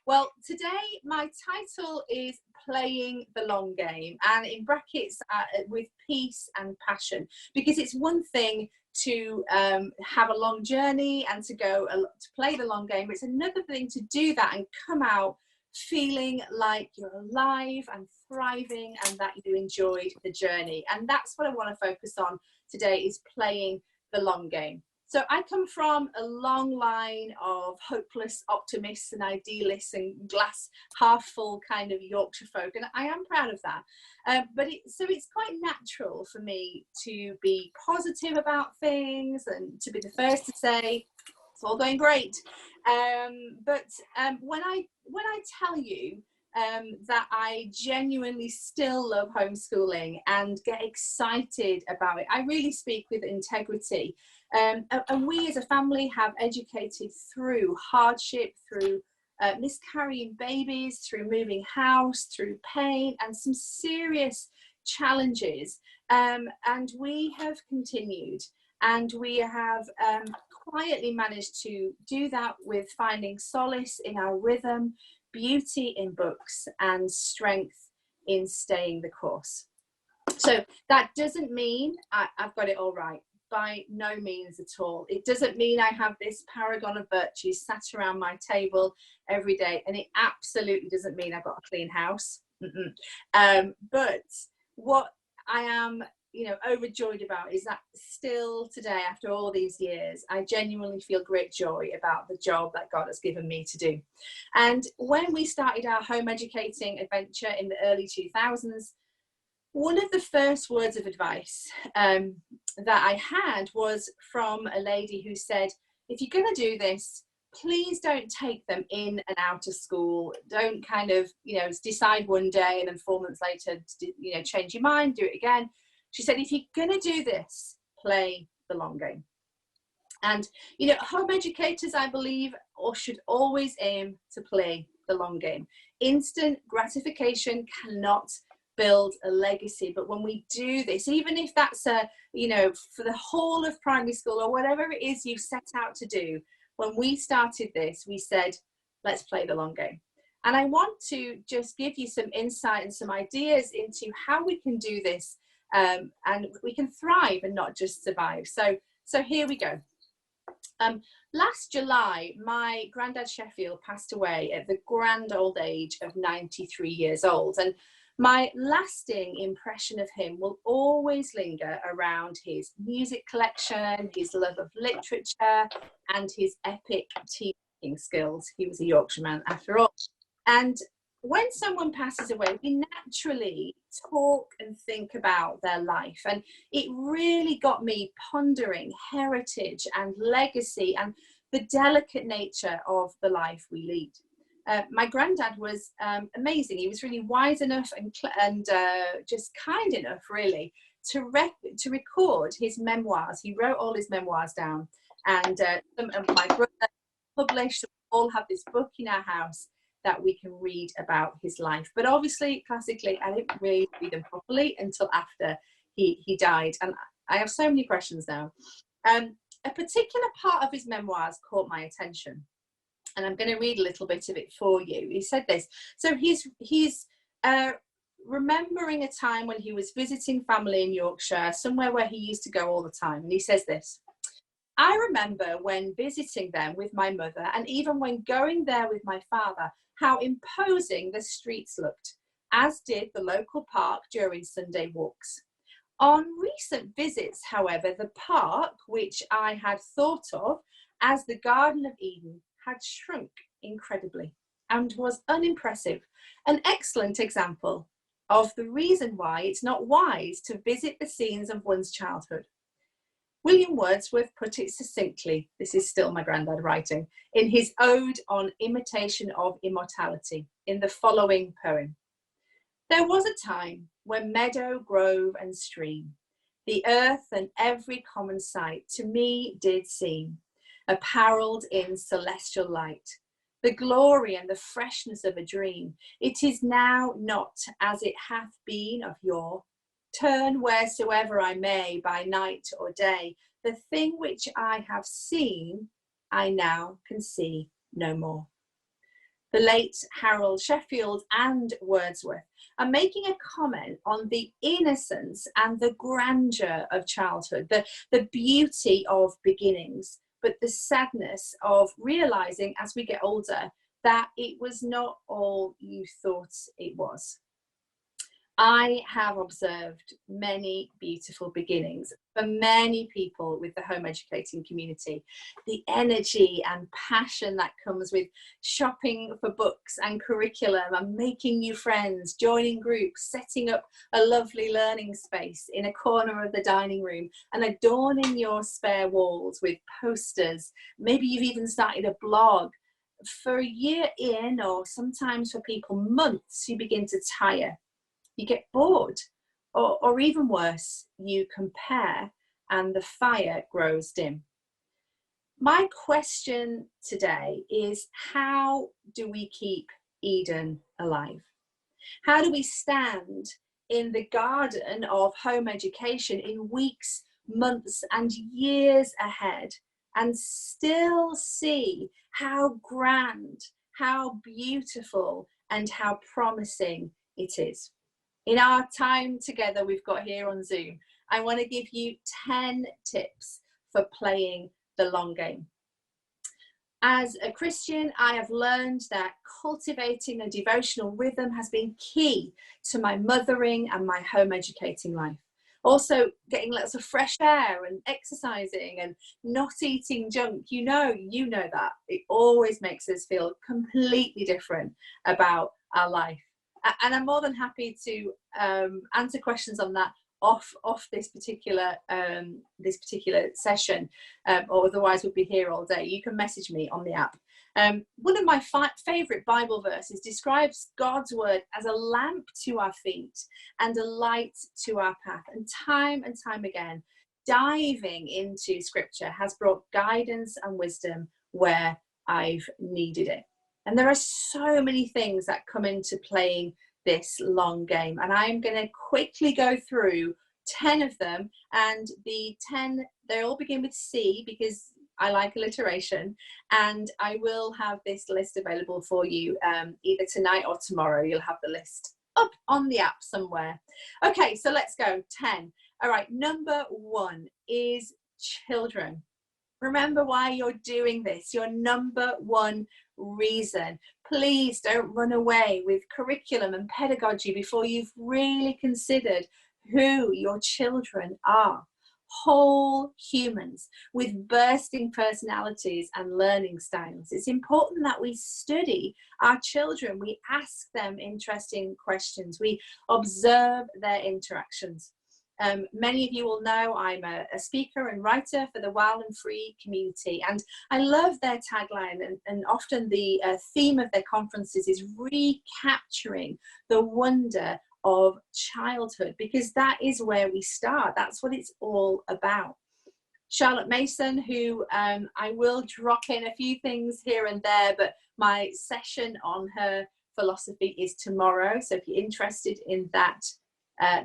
Well, today my title is Playing the Long Game, and in brackets with peace and passion, because it's one thing to have a long journey and to play the long game. It's another thing to do that and come out feeling like you're alive and thriving and that you enjoyed the journey. And that's what I want to focus on today, is playing the long game. So I come from a long line of hopeless optimists and idealists and glass half full kind of Yorkshire folk, and I am proud of that. So it's quite natural for me to be positive about things and to be the first to say it's all going great. But when I tell you that I genuinely still love homeschooling and get excited about it, I really speak with integrity. And we as a family have educated through hardship, through miscarrying babies, through moving house, through pain and some serious challenges. And we have continued, and we have quietly managed to do that with finding solace in our rhythm, beauty in books, and strength in staying the course. So that doesn't mean I've got it all right. By no means at all. It doesn't mean I have this paragon of virtues sat around my table every day, and it absolutely doesn't mean I've got a clean house. But what I am, overjoyed about is that still today, after all these years, I genuinely feel great joy about the job that God has given me to do. And when we started our home educating adventure in the early 2000s, one of the first words of advice that I had was from a lady who said, if you're going to do this, please don't take them in and out of school. Don't kind of, decide one day and then 4 months later, change your mind, do it again. She said, if you're going to do this, play the long game. And, home educators, I believe, should always aim to play the long game. Instant gratification cannot build a legacy, but when we do this, even if that's for the whole of primary school or whatever it is you set out to do, when we started this, we said, let's play the long game. And I want to just give you some insight and some ideas into how we can do this, and we can thrive and not just survive. So here we go. Last July, my granddad Sheffield passed away at the grand old age of 93 years old. And my lasting impression of him will always linger around his music collection, his love of literature, and his epic teaching skills. He was a Yorkshireman after all. And when someone passes away, we naturally talk and think about their life. And it really got me pondering heritage and legacy and the delicate nature of the life we lead. My granddad was amazing. He was really wise enough and just kind enough, really, to record his memoirs. He wrote all his memoirs down, and some of my brother published. So we all have this book in our house that we can read about his life. But obviously, classically, I didn't really read them properly until after he died. And I have so many questions now. A particular part of his memoirs caught my attention, and I'm going to read a little bit of it for you. He said this. So he's remembering a time when he was visiting family in Yorkshire, somewhere where he used to go all the time. And he says this: I remember when visiting them with my mother, and even when going there with my father, how imposing the streets looked, as did the local park during Sunday walks. On recent visits, however, the park, which I had thought of as the Garden of Eden, had shrunk incredibly and was unimpressive. An excellent example of the reason why it's not wise to visit the scenes of one's childhood. William Wordsworth put it succinctly, this is still my granddad writing, in his Ode on Imitation of Immortality, in the following poem. There was a time when meadow, grove and stream, the earth and every common sight to me did seem, apparelled in celestial light, the glory and the freshness of a dream. It is now not as it hath been of yore. Turn wheresoever I may, by night or day, the thing which I have seen, I now can see no more. the late Harold Sheffield and Wordsworth, are making a comment on the innocence and the grandeur of childhood, the beauty of beginnings, but the sadness of realizing as we get older that it was not all you thought it was. I have observed many beautiful beginnings for many people with the home educating community. The energy and passion that comes with shopping for books and curriculum and making new friends, joining groups, setting up a lovely learning space in a corner of the dining room and adorning your spare walls with posters. Maybe you've even started a blog. For a year in, or sometimes for people months, you begin to tire. You get bored, or even worse, you compare and the fire grows dim. My question today is, how do we keep Eden alive? How do we stand in the garden of home education in weeks, months, and years ahead and still see how grand, how beautiful, and how promising it is? In our time together we've got here on Zoom, I want to give you 10 tips for playing the long game. As a Christian, I have learned that cultivating a devotional rhythm has been key to my mothering and my home educating life. Also, getting lots of fresh air and exercising and not eating junk, you know that. It always makes us feel completely different about our life. And I'm more than happy to answer questions on that off this particular session, or otherwise we'll be here all day. You can message me on the app. One of my favorite Bible verses describes God's word as a lamp to our feet and a light to our path. And time again, diving into scripture has brought guidance and wisdom where I've needed it. And there are so many things that come into playing this long game. And I'm going to quickly go through 10 of them. And the 10, they all begin with C because I like alliteration. And I will have this list available for you either tonight or tomorrow. You'll have the list up on the app somewhere. Okay, so let's go. 10. All right, number 1 is children. Remember why you're doing this, your number 1 reason. Please don't run away with curriculum and pedagogy before you've really considered who your children are. Whole humans with bursting personalities and learning styles. It's important that we study our children. We ask them interesting questions. We observe their interactions. Many of you will know I'm a speaker and writer for the Wild and Free community, and I love their tagline, and often the theme of their conferences is recapturing the wonder of childhood, because that is where we start. That's what it's all about. Charlotte Mason, who I will drop in a few things here and there, but my session on her philosophy is tomorrow, so if you're interested in that,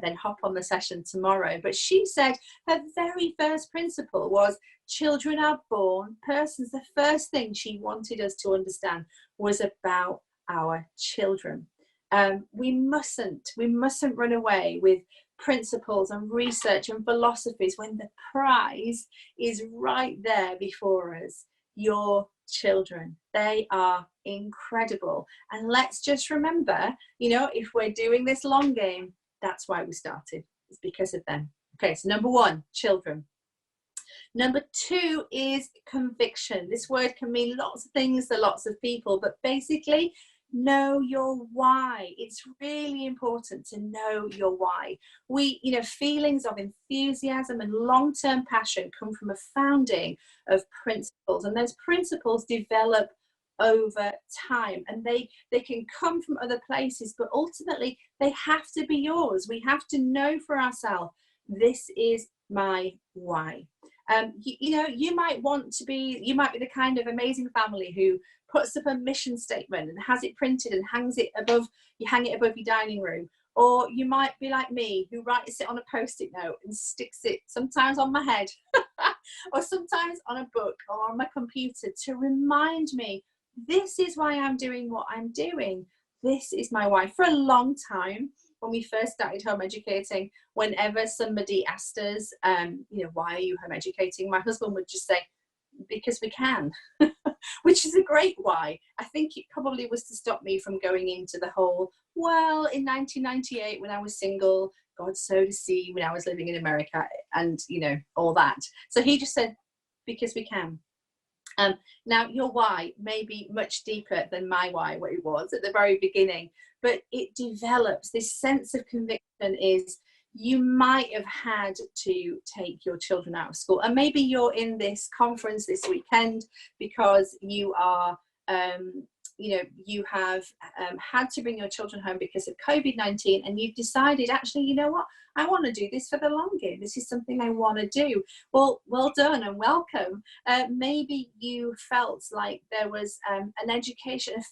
then hop on the session tomorrow. But she said her very first principle was children are born persons. The first thing she wanted us to understand was about our children. We mustn't run away with principles and research and philosophies when the prize is right there before us. Your children, they are incredible. And let's just remember, if we're doing this long game, that's why we started. It's because of them. Okay, so number 1, children. Number 2 is conviction. This word can mean lots of things to lots of people, but basically, know your why. It's really important to know your why. Feelings of enthusiasm and long-term passion come from a founding of principles, and those principles develop over time, and they can come from other places, but ultimately they have to be yours. We have to know for ourselves, this is my why. You might be the kind of amazing family who puts up a mission statement and has it printed and hang it above your dining room. Or you might be like me, who writes it on a post-it note and sticks it sometimes on my head or sometimes on a book or on my computer to remind me this is why I'm doing what I'm doing. This is my why. For a long time, when we first started home educating, whenever somebody asked us, why are you home educating? My husband would just say, because we can, which is a great why. I think it probably was to stop me from going into the whole, well, in 1998, when I was single, God sowed a seed when I was living in America, and, all that. So he just said, because we can. Now, your why may be much deeper than my why, what it was at the very beginning, but it develops. This sense of conviction is, you might have had to take your children out of school, and maybe you're in this conference this weekend because you are you have had to bring your children home because of COVID-19, and you've decided, actually, you know what, I want to do this for the long game. This is something I want to do. Well done and welcome. Maybe you felt like there was a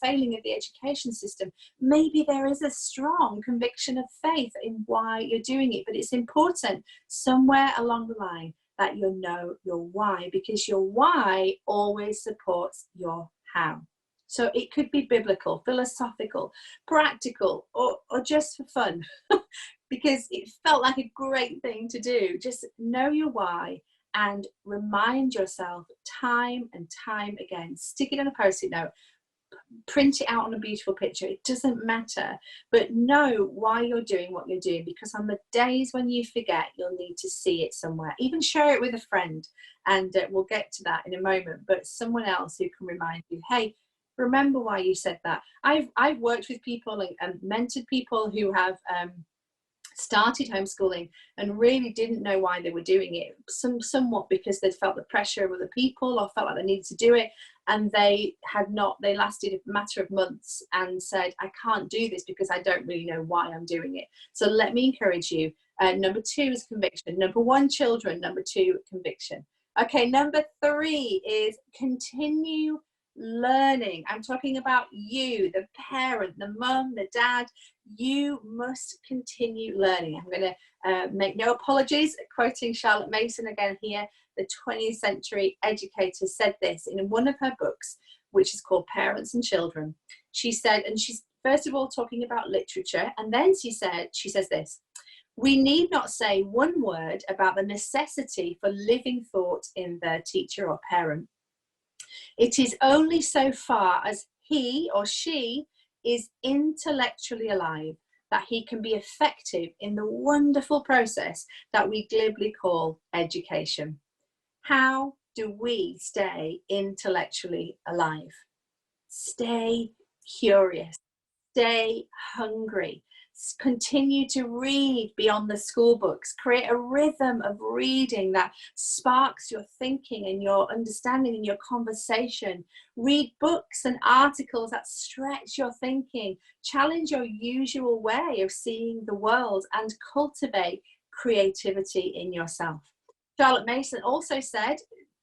failing of the education system. Maybe there is a strong conviction of faith in why you're doing it, but it's important somewhere along the line that you know your why, because your why always supports your how. So it could be biblical, philosophical, practical, or just for fun, because it felt like a great thing to do. Just know your why and remind yourself time and time again. Stick it on a Post-it note, print it out on a beautiful picture. It doesn't matter, but know why you're doing what you're doing, because on the days when you forget, you'll need to see it somewhere. Even share it with a friend, and we'll get to that in a moment, but someone else who can remind you, hey, remember why you said that. I've worked with people and mentored people who have started homeschooling and really didn't know why they were doing it, somewhat because they'd felt the pressure of other people or felt like they needed to do it, and they lasted a matter of months and said, I can't do this because I don't really know why I'm doing it. So let me encourage you. Number 2 is conviction. Number 1, children. Number 2, conviction. Okay, number 3 is continue learning. I'm talking about you, the parent, the mum, the dad. You must continue learning. I'm going to make no apologies, quoting Charlotte Mason again here. The 20th century educator said this in one of her books, which is called Parents and Children. She said, and she's first of all talking about literature, and then she says this: we need not say one word about the necessity for living thought in the teacher or parent. It is only so far as he or she is intellectually alive that he can be effective in the wonderful process that we glibly call education. How do we stay intellectually alive? Stay curious, stay hungry, continue to read beyond the school books, create a rhythm of reading that sparks your thinking and your understanding and your conversation. Read books and articles that stretch your thinking, challenge your usual way of seeing the world, and cultivate creativity in yourself. Charlotte Mason also said,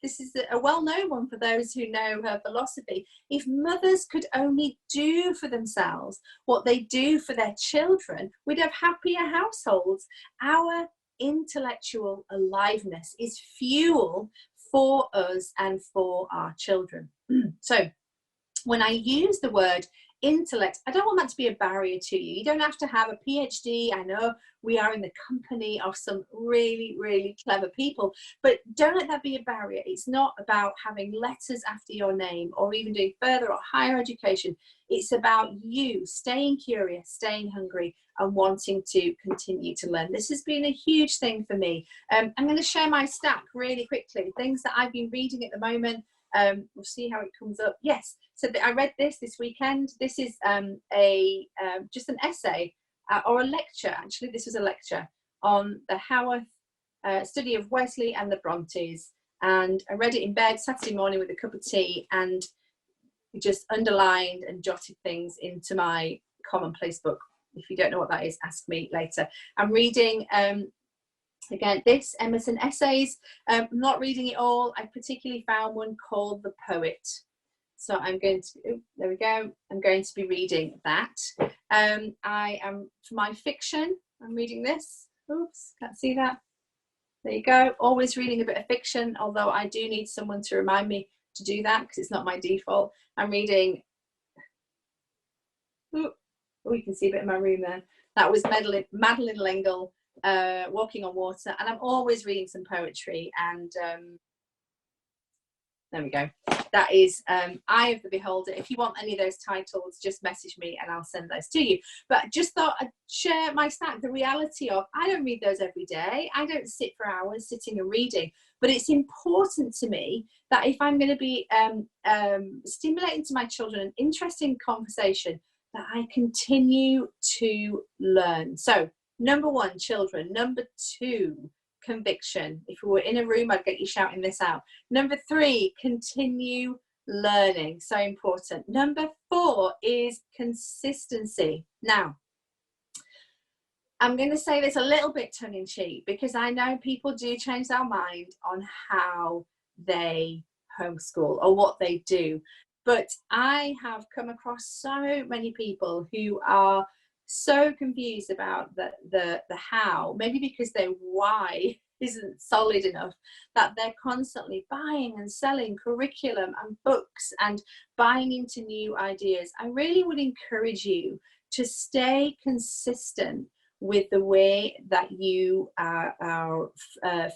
this is a well-known one for those who know her philosophy: if mothers could only do for themselves what they do for their children, we'd have happier households. Our intellectual aliveness is fuel for us and for our children. So when I use the word intellect, I don't want that to be a barrier to you. You don't have to have a PhD. I know we are in the company of some really, really clever people, but don't let that be a barrier. It's not about having letters after your name or even doing further or higher education. It's about you staying curious, staying hungry, and wanting to continue to learn. This has been a huge thing for me. I'm going to share my stack really quickly, things that I've been reading at the moment. We'll see how it comes up. Yes, so I read this weekend. This is just an essay or a lecture. Actually, this was a lecture on the Haworth study of Wesley and the Brontes, and I read it in bed Saturday morning with a cup of tea, and just underlined and jotted things into my commonplace book. If you don't know what that is, ask me later. I'm reading again, this Emerson Essays. I'm not reading it all. I particularly found one called The Poet. So I'm going to, there we go. I'm going to be reading that. I am, for my fiction, I'm reading this. Oops, can't see that. There you go. Always reading a bit of fiction, although I do need someone to remind me to do that because it's not my default. I'm reading, oh, you can see a bit of my room there. That was Madeline L'Engle, Walking on Water. And I'm always reading some poetry. And there we go. That is Eye of the Beholder. If you want any of those titles, just message me and I'll send those to you. But just thought I'd share my snack, the reality of, I don't read those every day. I don't sit for hours sitting and reading. But it's important to me that if I'm going to be stimulating to my children an interesting conversation, that I continue to learn. So, number one, children. Number two, conviction. If we were in a room, I'd get you shouting this out. Number three, continue learning. So important. Number four is consistency. Now, I'm going to say this a little bit tongue-in-cheek because I know people do change their mind on how they homeschool or what they do. But I have come across so many people who are so confused about the how, maybe because their why isn't solid enough, that they're constantly buying and selling curriculum and books and buying into new ideas. I really would encourage you to stay consistent with the way that you are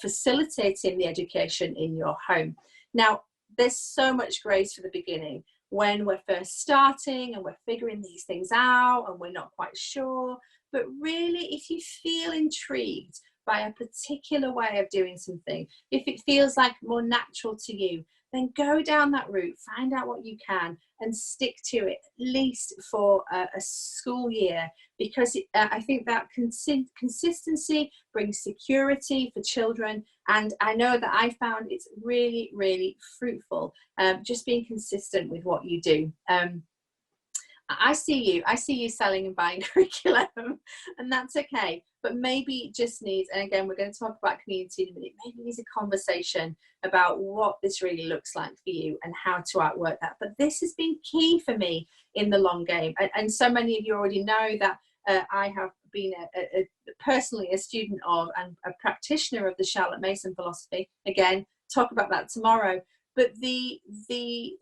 facilitating the education in your home. Now, there's so much grace for the beginning when we're first starting and we're figuring these things out and we're not quite sure. But really, if you feel intrigued by a particular way of doing something, if it feels like more natural to you, then go down that route, find out what you can and stick to it, at least for a school year, because I think that consistency brings security for children. And I know that I found it's really, really fruitful, just being consistent with what you do. I see you selling and buying curriculum, and that's okay. But maybe it just needs, and again, we're going to talk about community in a minute, maybe it needs a conversation about what this really looks like for you and how to outwork that. But this has been key for me in the long game. And so many of you already know that I have been personally a student of and a practitioner of the Charlotte Mason philosophy. Again, talk about that tomorrow. But the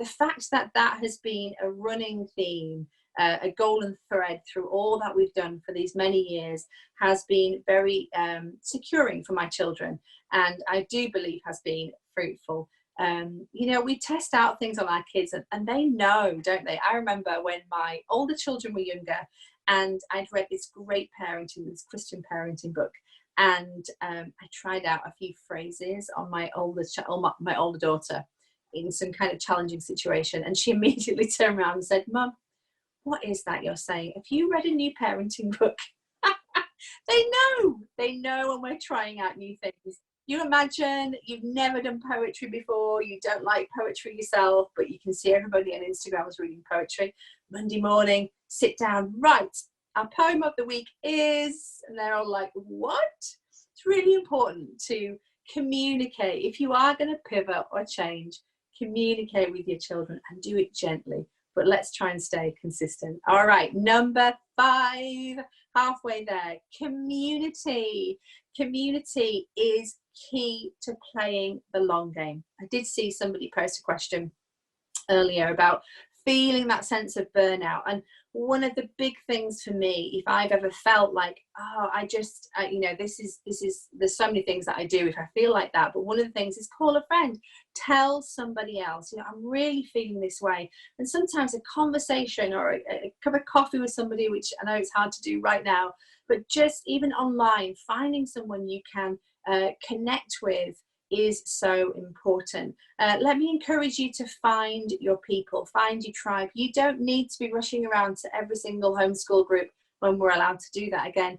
fact that that has been a running theme, a golden thread through all that we've done for these many years, has been very securing for my children, and I do believe has been fruitful. You know, we test out things on our kids and they know, don't they? I remember when my older children were younger and I'd read this great parenting, this Christian parenting book, and I tried out a few phrases on my older daughter in some kind of challenging situation, and she immediately turned around and said, "Mum, what is that you're saying? Have you read a new parenting book?" They know when we're trying out new things. You imagine you've never done poetry before, you don't like poetry yourself, but you can see everybody on Instagram is reading poetry. Monday morning, sit down, right, our poem of the week is, and they're all like, what? It's really important to communicate. If you are going to pivot or change, communicate with your children and do it gently. But let's try and stay consistent. All right, number 5, halfway there. Community. Community is key to playing the long game. I did see somebody post a question earlier about feeling that sense of burnout, and one of the big things for me, if I've ever felt like, oh, I just you know, this is there's so many things that I do if I feel like that, but one of the things is call a friend, tell somebody else, you know, I'm really feeling this way. And sometimes a conversation or a cup of coffee with somebody, which I know it's hard to do right now, but just even online, finding someone you can connect with is so important. Let me encourage you to find your people, find your tribe. You don't need to be rushing around to every single homeschool group when we're allowed to do that again.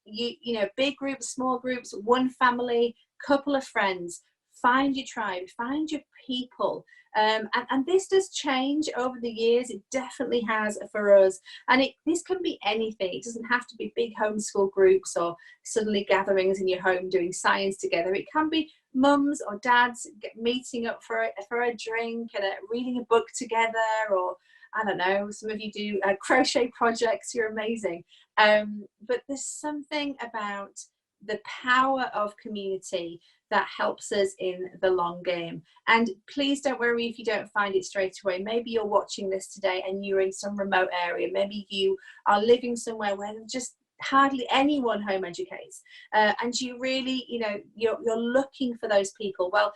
You know, big groups, small groups, one family, couple of friends. Find your tribe, find your people. And this does change over the years. It definitely has for us. And this can be anything. It doesn't have to be big homeschool groups or suddenly gatherings in your home doing science together. It can be mums or dads meeting up for a drink and reading a book together, or I don't know, some of you do crochet projects. You're amazing. But there's something about the power of community that helps us in the long game. And please don't worry if you don't find it straight away. Maybe you're watching this today and you're in some remote area. Maybe you are living somewhere where just hardly anyone home educates, and you really, you know, you're looking for those people. Well,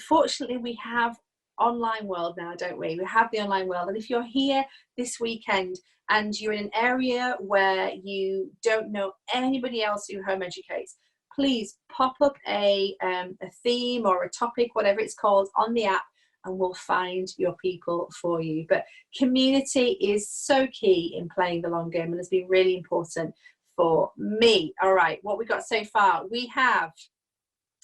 fortunately we have online world now, don't we? We have the online world. And if you're here this weekend and you're in an area where you don't know anybody else who home educates, please pop up a theme or a topic, whatever it's called, on the app, and we'll find your people for you. But community is so key in playing the long game and has been really important for me. All right, what we got so far? We have,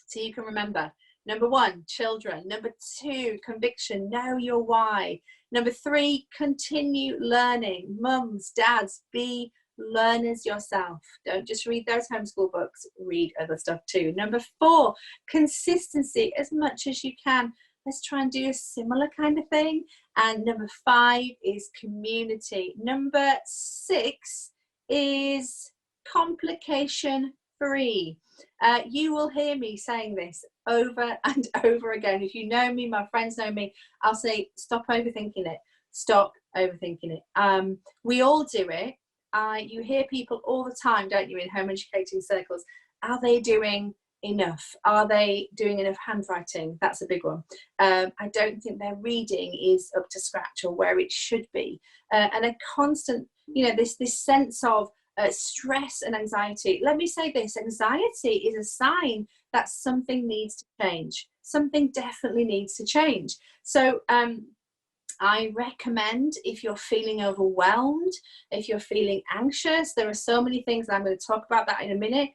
so you can remember, number 1, children. Number 2, conviction, know your why. Number 3, continue learning. Mums, dads, be learners yourself. Don't just read those homeschool books, read other stuff too. Number 4, consistency as much as you can. Let's try and do a similar kind of thing. And number 5 is community. Number 6 is complication free. You will hear me saying this over and over again. If you know me, my friends know me, I'll say, stop overthinking it. Stop overthinking it. We all do it. You hear people all the time, don't you, in home educating circles. Are they doing enough? Are they doing enough handwriting? That's a big one. I don't think their reading is up to scratch or where it should be. And a constant, you know, this sense of stress and anxiety. Let me say this, anxiety is a sign that something needs to change. Something definitely needs to change. So I recommend, if you're feeling overwhelmed, if you're feeling anxious, there are so many things, I'm going to talk about that in a minute,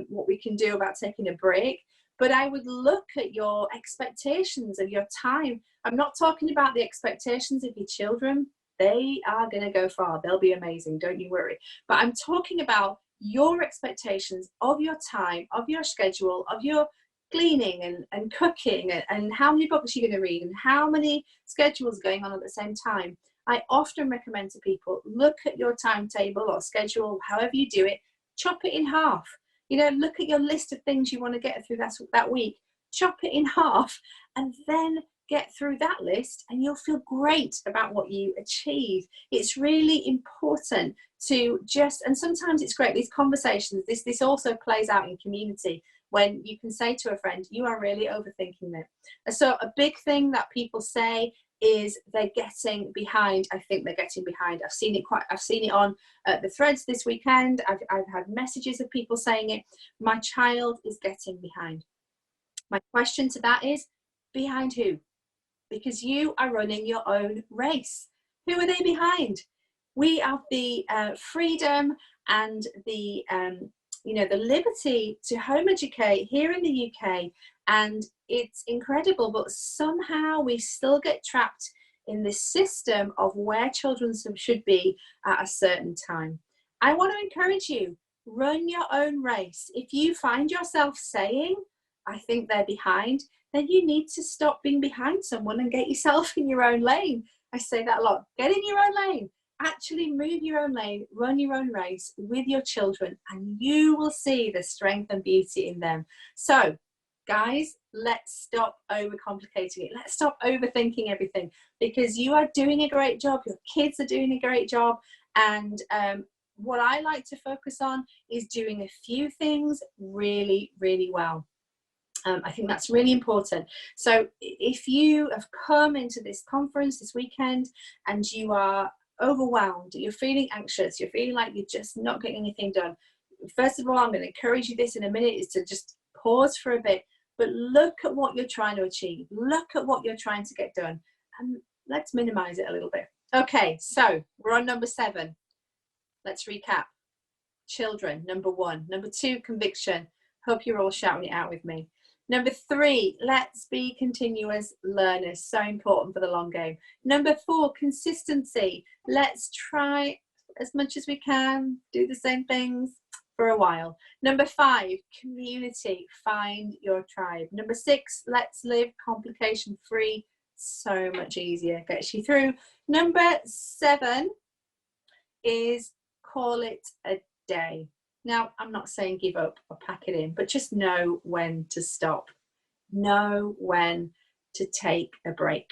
what we can do about taking a break. But I would look at your expectations of your time. I'm not talking about the expectations of your children. They are going to go far. They'll be amazing. Don't you worry. But I'm talking about your expectations of your time, of your schedule, of your cleaning and cooking, and how many books you're going to read and how many schedules going on at the same time. I often recommend to people, look at your timetable or schedule, however you do it, chop it in half. You know, look at your list of things you want to get through that week, chop it in half, and then get through that list, and you'll feel great about what you achieve. It's really important to just, and sometimes it's great, these conversations, this also plays out in community, when you can say to a friend, you are really overthinking it. So a big thing that people say is they're getting behind. I think they're getting behind. I've seen it on the threads this weekend. I've had messages of people saying it. My child is getting behind. My question to that is, behind who? Because you are running your own race. Who are they behind? We have the freedom and the the liberty to home educate here in the UK, and it's incredible, but somehow we still get trapped in this system of where children should be at a certain time. I want to encourage you, run your own race. If you find yourself saying, I think they're behind, then you need to stop being behind someone and get yourself in your own lane. I say that a lot. Get in your own lane. Actually move your own lane, run your own race with your children, and you will see the strength and beauty in them. So, guys, let's stop overcomplicating it. Let's stop overthinking everything, because you are doing a great job. Your kids are doing a great job. And what I like to focus on is doing a few things really, really well. I think that's really important. So if you have come into this conference this weekend and you are overwhelmed, you're feeling anxious, you're feeling like you're just not getting anything done, first of all, I'm going to encourage you this in a minute, is to just pause for a bit, but look at what you're trying to achieve. Look at what you're trying to get done, and let's minimize it a little bit. Okay, so we're on number 7. Let's recap. Children, number 1. Number 2, conviction. Hope you're all shouting it out with me. Number 3, let's be continuous learners. So important for the long game. Number 4, consistency. Let's try as much as we can, do the same things for a while. Number 5, community. Find your tribe. Number 6, let's live complication free. So much easier, gets you through. Number 7 is call it a day. Now, I'm not saying give up or pack it in, but just know when to stop. Know when to take a break.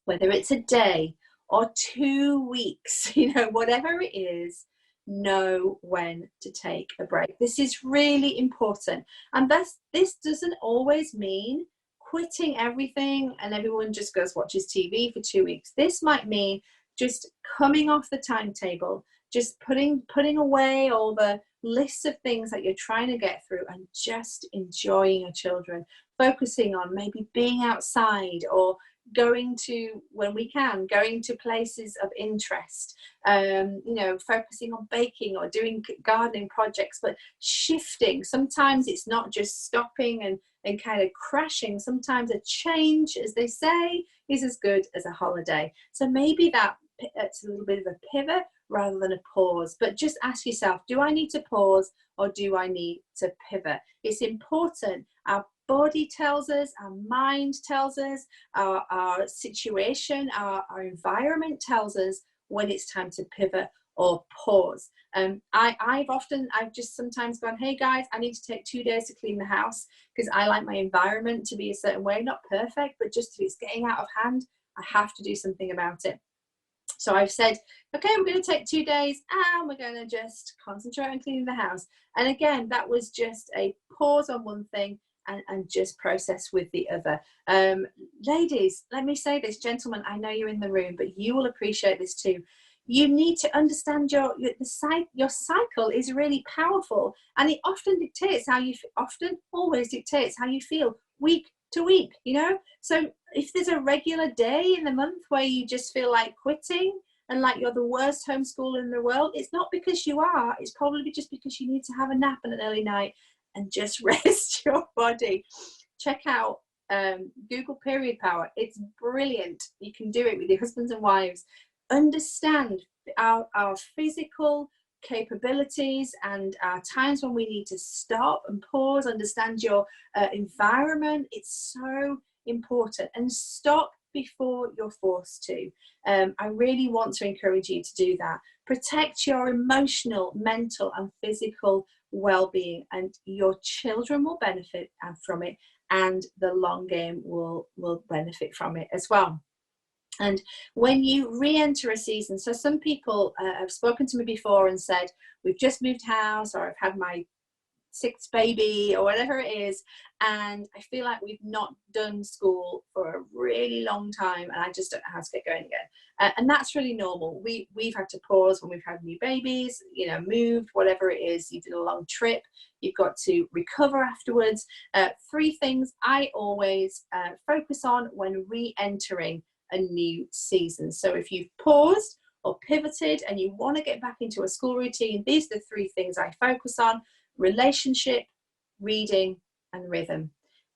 Whether it's a day or 2 weeks, whatever it is, know when to take a break. This is really important. And this doesn't always mean quitting everything and everyone just goes watches TV for 2 weeks. This might mean just coming off the timetable, just putting away all the lists of things that you're trying to get through and just enjoying your children, focusing on maybe being outside or going to, when we can, going to places of interest, focusing on baking or doing gardening projects, but shifting. Sometimes it's not just stopping and kind of crashing. Sometimes a change, as they say, is as good as a holiday. So maybe it's a little bit of a pivot rather than a pause, but just ask yourself, do I need to pause or do I need to pivot? It's important. Our body tells us, our mind tells us, our situation, our environment tells us when it's time to pivot or pause. I've just sometimes gone, hey guys, I need to take 2 days to clean the house because I like my environment to be a certain way, not perfect, but just if it's getting out of hand, I have to do something about it. So I've said, okay, we're going to take 2 days and we're going to just concentrate on cleaning the house. And again, that was just a pause on one thing and just process with the other. Ladies, let me say this, gentlemen, I know you're in the room, but you will appreciate this too. You need to understand your cycle is really powerful, and it often dictates how you, always dictates how you feel week to week, So if there's a regular day in the month where you just feel like quitting and like you're the worst homeschooler in the world, it's not because you are, it's probably just because you need to have a nap at an early night and just rest your body. Check out Google Period Power. It's brilliant. You can do it with your husbands and wives. Understand our physical capabilities and times when we need to stop and pause. Understand your environment. It's so important. And stop before you're forced to. I really want to encourage you to do that. Protect your emotional, mental and physical well-being, and your children will benefit from it, and the long game will benefit from it as well. And when you re-enter a season, so some people have spoken to me before and said, we've just moved house, or I've had my 6th baby or whatever it is, and I feel like we've not done school for a really long time and I just don't know how to get going again. And that's really normal. We've had to pause when we've had new babies, moved, whatever it is. You did a long trip, you've got to recover afterwards. 3 things I always focus on when re-entering a new season. So if you've paused or pivoted and you want to get back into a school routine, these are the 3 things I focus on: relationship, reading and rhythm.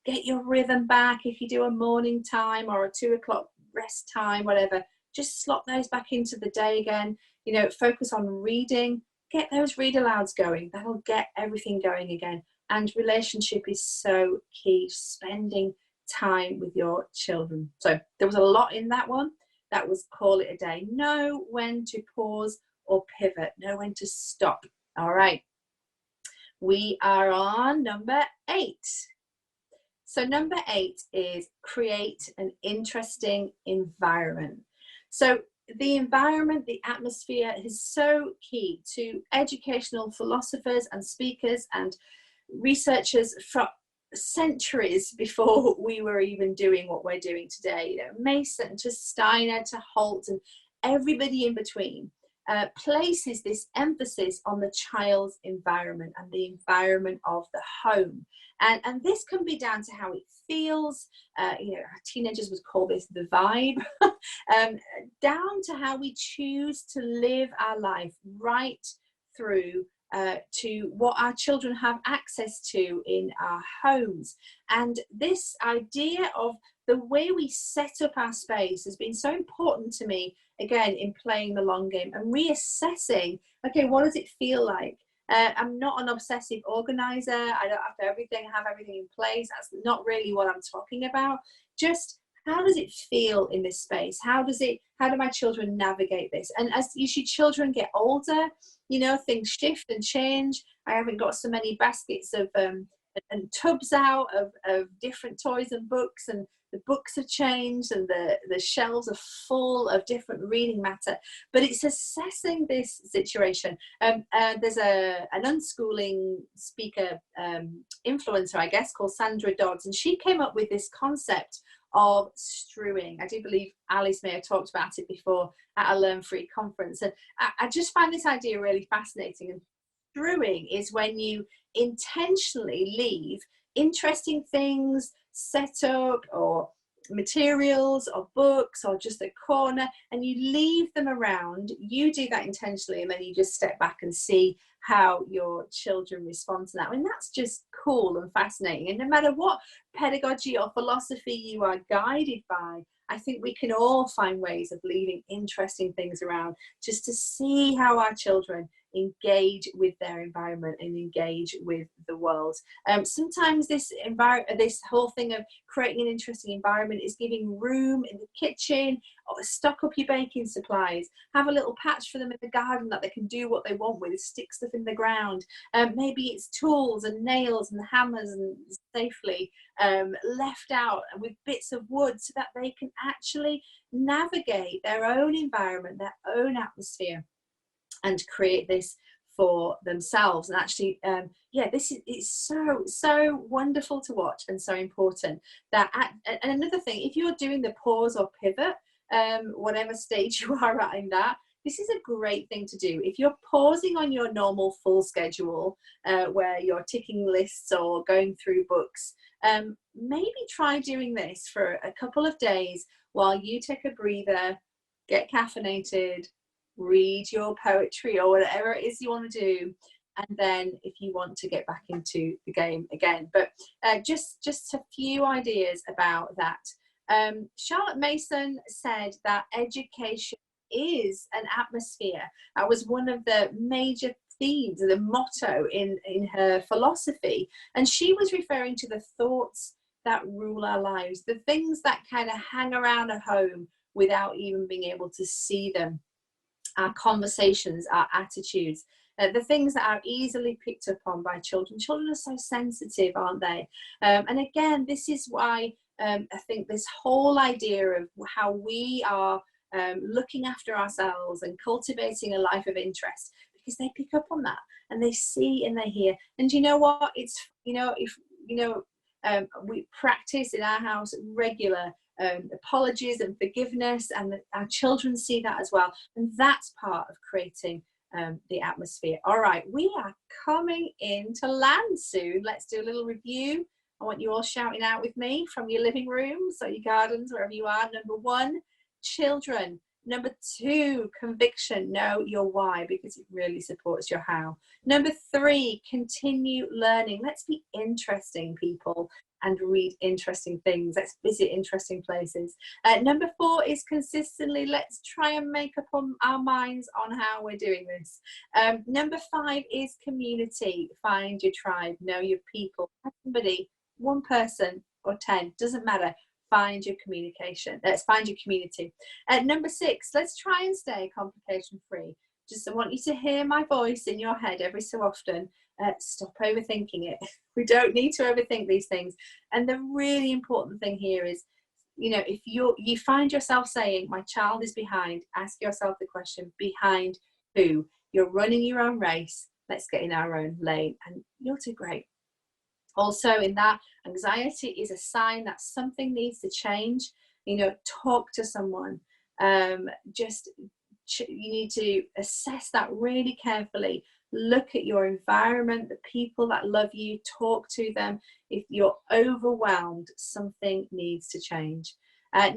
Get your rhythm back. If you do a morning time or a 2 o'clock rest time, whatever, just slot those back into the day again. Focus on reading, get those read alouds going. That'll get everything going again. And relationship is so key, spending time with your children. So there was a lot in that one. That was call it a day. Know when to pause or pivot. Know when to stop. All right. We are on number 8. So number 8 is create an interesting environment. So the environment, the atmosphere is so key to educational philosophers and speakers and researchers from centuries before we were even doing what we're doing today. Mason to Steiner to Holt and everybody in between. Places this emphasis on the child's environment and the environment of the home. And this can be down to how it feels. Our teenagers would call this the vibe. Down to how we choose to live our life right through to what our children have access to in our homes. And this idea of the way we set up our space has been so important to me, again, in playing the long game and reassessing, okay, what does it feel like? I'm not an obsessive organizer. I don't have to have everything in place. That's not really what I'm talking about. Just how does it feel in this space? How do my children navigate this? And as your children get older, you know, things shift and change. I haven't got so many baskets of and tubs out of different toys and books, and the books have changed, and the shelves are full of different reading matter. But it's assessing this situation. There's an unschooling speaker, influencer, I guess, called Sandra Dodds, and she came up with this concept of strewing. I do believe Alice may have talked about it before at a Learn Free conference, and I just find this idea really fascinating. And strewing is when you intentionally leave interesting things set up, or materials or books or just a corner, and you leave them around. You do that intentionally, and then you just step back and see how your children respond to that. I mean, that's just cool and fascinating. And no matter what pedagogy or philosophy you are guided by, I think we can all find ways of leaving interesting things around, just to see how our children engage with their environment and engage with the world. Sometimes this whole thing of creating an interesting environment is giving room in the kitchen, or stock up your baking supplies, have a little patch for them in the garden that they can do what they want with, stick stuff in the ground. Maybe it's tools and nails and hammers and safely left out with bits of wood, so that they can actually navigate their own environment, their own atmosphere, and create this for themselves. And actually, it's so wonderful to watch, and so important that and another thing, if you're doing the pause or pivot, whatever stage you are at in that, this is a great thing to do. If you're pausing on your normal full schedule, where you're ticking lists or going through books, maybe try doing this for a couple of days while you take a breather, get caffeinated, read your poetry or whatever it is you want to do, and then if you want to get back into the game again. But just a few ideas about that. Charlotte Mason said that education is an atmosphere. That was one of the major themes, the motto in her philosophy, and she was referring to the thoughts that rule our lives, the things that kind of hang around a home without even being able to see them. Our conversations, our attitudes, the things that are easily picked up on by children. Children are so sensitive, aren't they? And again, this is why I think this whole idea of how we are looking after ourselves and cultivating a life of interest, because they pick up on that and they see and they hear. And you know what? It's, we practice in our house regular apologies and forgiveness, and our children see that as well, and that's part of creating the atmosphere. All right, we are coming into land soon. Let's do a little review. I want you all shouting out with me from your living rooms or your gardens, wherever you are. Number 1, children. Number 2, conviction. Know your why, because it really supports your how. Number 3, continue learning. Let's be interesting people and read interesting things. Let's visit interesting places. Number 4 is consistently, let's try and make up our minds on how we're doing this. Number 5 is community. Find your tribe, know your people. Somebody, one person or 10, doesn't matter. Find your communication. Let's find your community. Number 6, let's try and stay complication free. Just I want you to hear my voice in your head every so often. Stop overthinking it. We don't need to overthink these things. And the really important thing here is, if you find yourself saying, my child is behind, ask yourself the question, behind who? You're running your own race. Let's get in our own lane, and you'll do great. Also, in that, anxiety is a sign that something needs to change. Talk to someone. You need to assess that really carefully. Look at your environment, the people that love you, talk to them. If you're overwhelmed, something needs to change.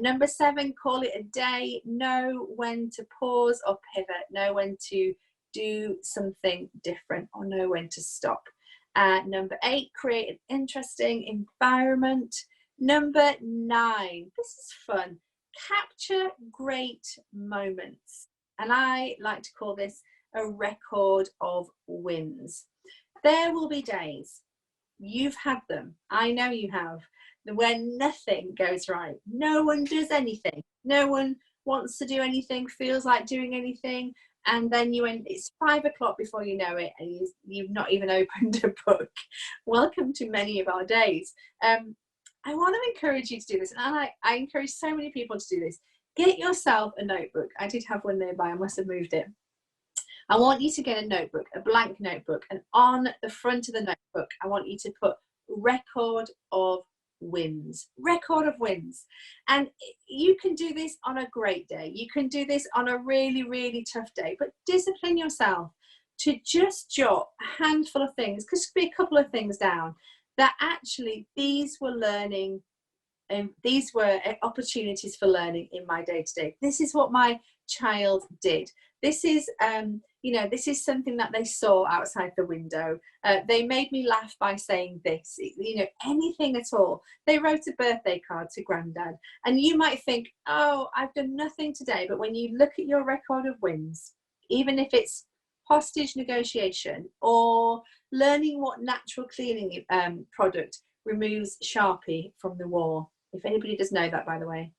Number 7, call it a day. Know when to pause or pivot. Know when to do something different, or know when to stop. Number 8, create an interesting environment. Number 9, this is fun. Capture great moments. And I like to call this a record of wins. There will be days You've had them. I know you have. When nothing goes right, no one does anything. No one wants to do anything, feels like doing anything. And then it's 5 o'clock before you know it, and you've not even opened a book. Welcome to many of our days. I want to encourage you to do this. And I encourage so many people to do this. Get yourself a notebook. I did have one nearby. I must have moved it. I want you to get a notebook, a blank notebook, and on the front of the notebook, I want you to put record of wins. Record of wins. And you can do this on a great day. You can do this on a really, really tough day, but discipline yourself to just jot a handful of things, because it could be a couple of things down, that actually these were learning, and these were opportunities for learning in my day-to-day. This is what my child did. This is this is something that they saw outside the window. They made me laugh by saying this, anything at all. They wrote a birthday card to Granddad. And you might think, oh, I've done nothing today. But when you look at your record of wins, even if it's hostage negotiation or learning what natural cleaning product removes Sharpie from the wall. If anybody does know that, by the way,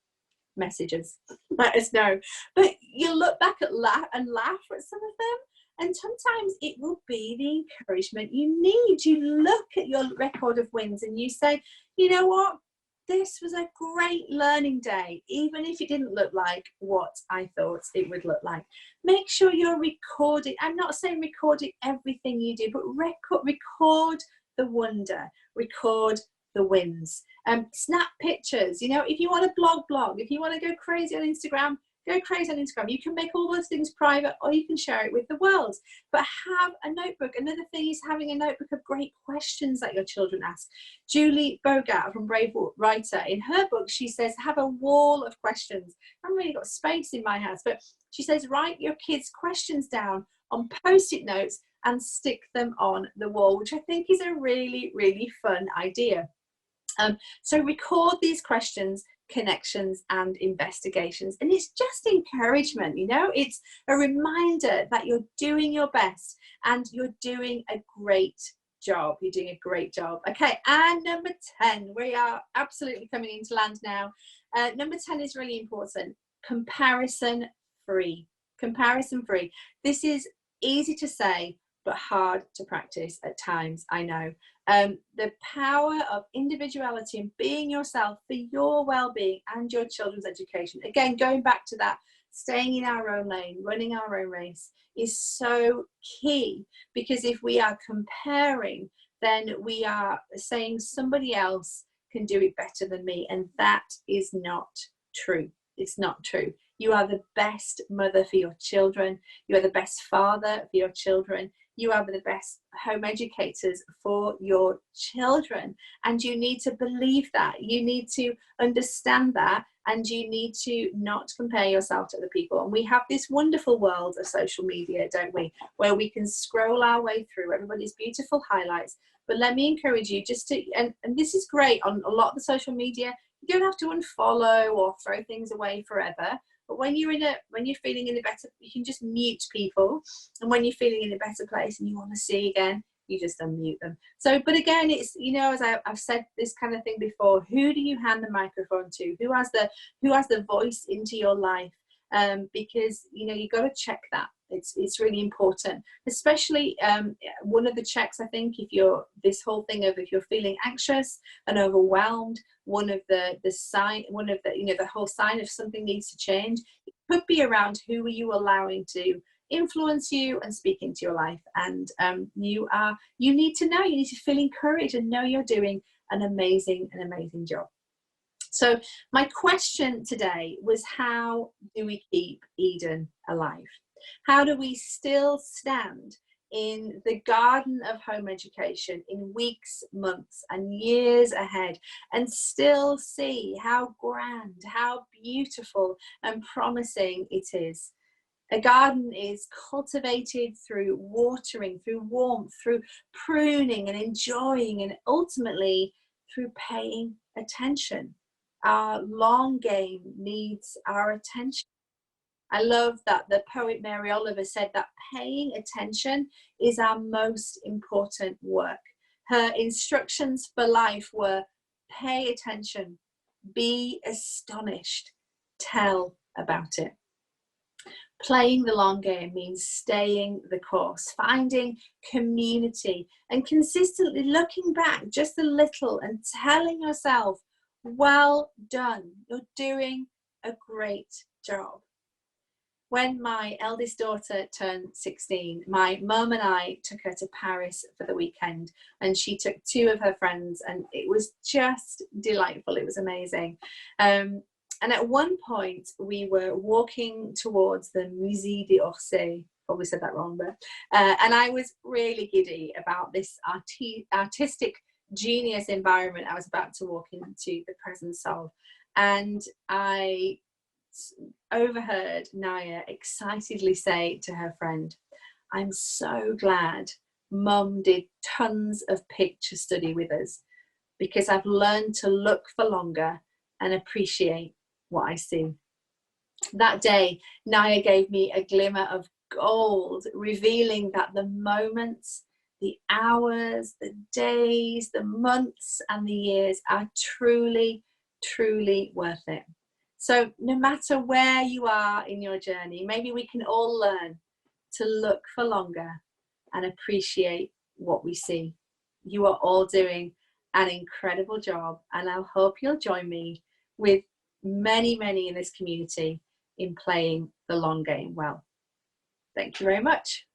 messages, let us know. But you look back at laugh at some of them, and sometimes it will be the encouragement you need. You look at your record of wins and you say, you know what, this was a great learning day, even if it didn't look like what I thought it would look like. Make sure you're recording. I'm not saying recording everything you do, but record the wonder, record the wins. Snap pictures. If you want to blog. If you want to go crazy on Instagram, go crazy on Instagram. You can make all those things private, or you can share it with the world. But have a notebook. Another thing is having a notebook of great questions that your children ask. Julie Bogart from Brave Writer, in her book, she says, have a wall of questions. I haven't really got space in my house, but she says, write your kids' questions down on Post-it notes and stick them on the wall, which I think is a really, really fun idea. So record these questions, connections, and investigations. And it's just encouragement, it's a reminder that you're doing your best and you're doing a great job. You're doing a great job. Okay, and number 10, we are absolutely coming into land now. Number 10 is really important. Comparison free. Comparison free. This is easy to say, but hard to practice at times, I know. The power of individuality and being yourself for your well-being and your children's education. Again, going back to that, staying in our own lane, running our own race is so key, because if we are comparing, then we are saying somebody else can do it better than me, and that is not true. It's not true. You are the best mother for your children. You are the best father for your children. You are the best home educators for your children. And you need to believe that. You need to understand that. And you need to not compare yourself to other people. And we have this wonderful world of social media, don't we? Where we can scroll our way through everybody's beautiful highlights. But let me encourage you just to, and this is great on a lot of the social media, you don't have to unfollow or throw things away forever. But when you're feeling in a better, you can just mute people. And when you're feeling in a better place and you want to see again, you just unmute them. So, but again, it's, as I've said this kind of thing before, who do you hand the microphone to? Who has the voice into your life? Because, you've got to check that. It's really important, especially one of the checks, I think, if you're feeling anxious and overwhelmed, the whole sign of something needs to change. It could be around who are you allowing to influence you and speak into your life. And you need to feel encouraged and know you're doing an amazing job. So my question today was, how do we keep Eden alive? How do we still stand in the garden of home education in weeks, months, and years ahead, and still see how grand, how beautiful and promising it is? A garden is cultivated through watering, through warmth, through pruning and enjoying, and ultimately through paying attention. Our long game needs our attention. I love that the poet Mary Oliver said that paying attention is our most important work. Her instructions for life were: pay attention, be astonished, tell about it. Playing the long game means staying the course, finding community, and consistently looking back just a little and telling yourself, well done, you're doing a great job. When my eldest daughter turned 16, my mum and I took her to Paris for the weekend, and she took 2 of her friends, and it was just delightful. It was amazing. And at one point we were walking towards the Musée d'Orsay, probably said that wrong, but and I was really giddy about this artistic genius environment I was about to walk into the presence of. And I overheard Naya excitedly say to her friend, "I'm so glad Mum did tons of picture study with us, because I've learned to look for longer and appreciate what I see." That day, Naya gave me a glimmer of gold, revealing that the moments, the hours, the days, the months, and the years are truly, truly worth it. So no matter where you are in your journey, maybe we can all learn to look for longer and appreciate what we see. You are all doing an incredible job, and I hope you'll join me with many, many in this community in playing the long game well. Thank you very much.